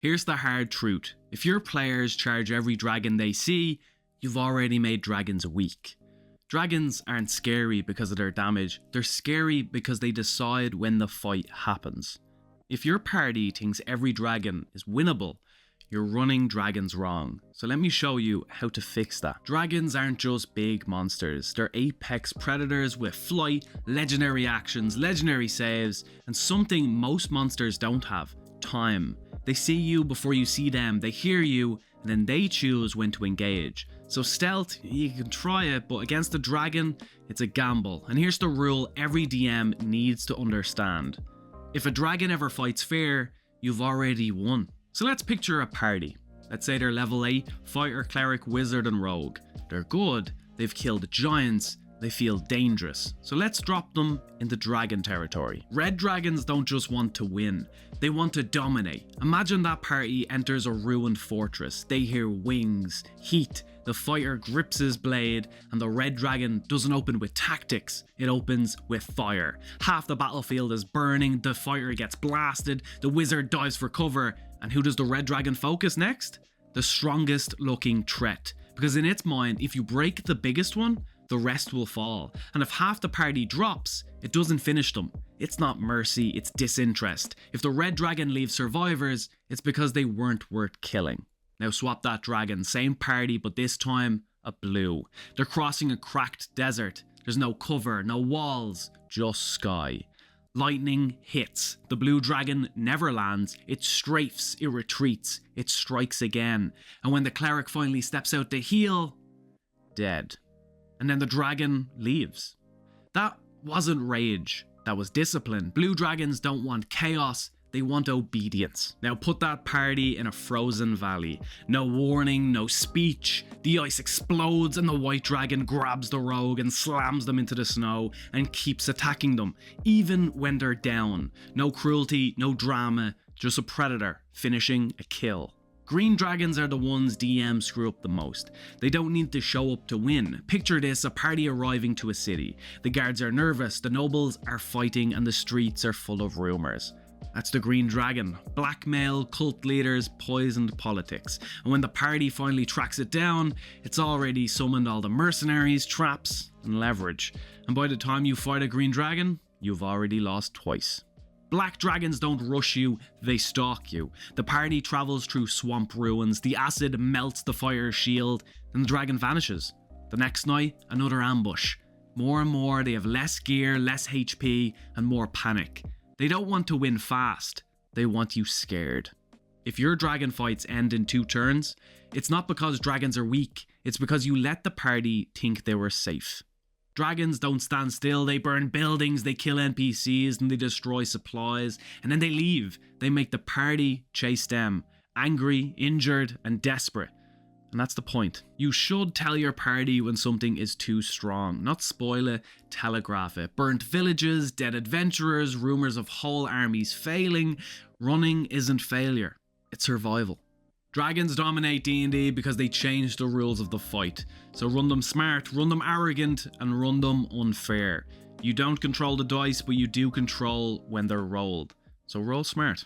Here's the hard truth. If your players charge every dragon they see, you've already made dragons weak. Dragons aren't scary because of their damage, they're scary because they decide when the fight happens. If your party thinks every dragon is winnable, you're running dragons wrong. So let me show you how to fix that. Dragons aren't just big monsters, they're apex predators with flight, legendary actions, legendary saves, and something most monsters don't have: time. They see you before you see them, they hear you, and then they choose when to engage. So stealth, you can try it, but against a dragon, it's a gamble. And here's the rule every DM needs to understand. If a dragon ever fights fair, you've already won. So let's picture a party. Let's say they're level 8, fighter, cleric, wizard and rogue. They're good, they've killed giants, they feel dangerous. So let's drop them into dragon territory. Red dragons don't just want to win, they want to dominate. Imagine that party enters a ruined fortress. They hear wings, heat, the fighter grips his blade, and the red dragon doesn't open with tactics, it opens with fire. Half the battlefield is burning, the fighter gets blasted, the wizard dives for cover, and who does the red dragon focus next? The strongest looking threat. Because in its mind, if you break the biggest one, the rest will fall. And if half the party drops, it doesn't finish them. It's not mercy, it's disinterest. If the red dragon leaves survivors, it's because they weren't worth killing. Now swap that dragon, same party, but this time a blue. They're crossing a cracked desert. There's no cover, no walls, just sky. Lightning hits. The blue dragon never lands. It strafes, it retreats, it strikes again. And when the cleric finally steps out to heal, dead. And then the dragon leaves. That wasn't rage, that was discipline. Blue dragons don't want chaos, they want obedience. Now put that party in a frozen valley. No warning, no speech. The ice explodes and the white dragon grabs the rogue and slams them into the snow and keeps attacking them, even when they're down. No cruelty, no drama, just a predator finishing a kill. Green dragons are the ones DMs screw up the most. They don't need to show up to win. Picture this, a party arriving to a city. The guards are nervous, the nobles are fighting, and the streets are full of rumors. That's the green dragon. Blackmail, cult leaders, poisoned politics. And when the party finally tracks it down, it's already summoned all the mercenaries, traps, and leverage. And by the time you fight a green dragon, you've already lost twice. Black dragons don't rush you, they stalk you. The party travels through swamp ruins, the acid melts the fire shield, and the dragon vanishes. The next night, another ambush. More and more, they have less gear, less HP, and more panic. They don't want to win fast, they want you scared. If your dragon fights end in 2 turns, it's not because dragons are weak, it's because you let the party think they were safe. Dragons don't stand still, they burn buildings, they kill NPCs, and they destroy supplies, and then they leave. They make the party chase them, angry, injured, and desperate. And that's the point. You should tell your party when something is too strong, not spoil it, telegraph it. Burnt villages, dead adventurers, rumors of whole armies failing. Running isn't failure, it's survival. Dragons dominate D&D because they change the rules of the fight. So run them smart, run them arrogant, and run them unfair. You don't control the dice, but you do control when they're rolled. So roll smart.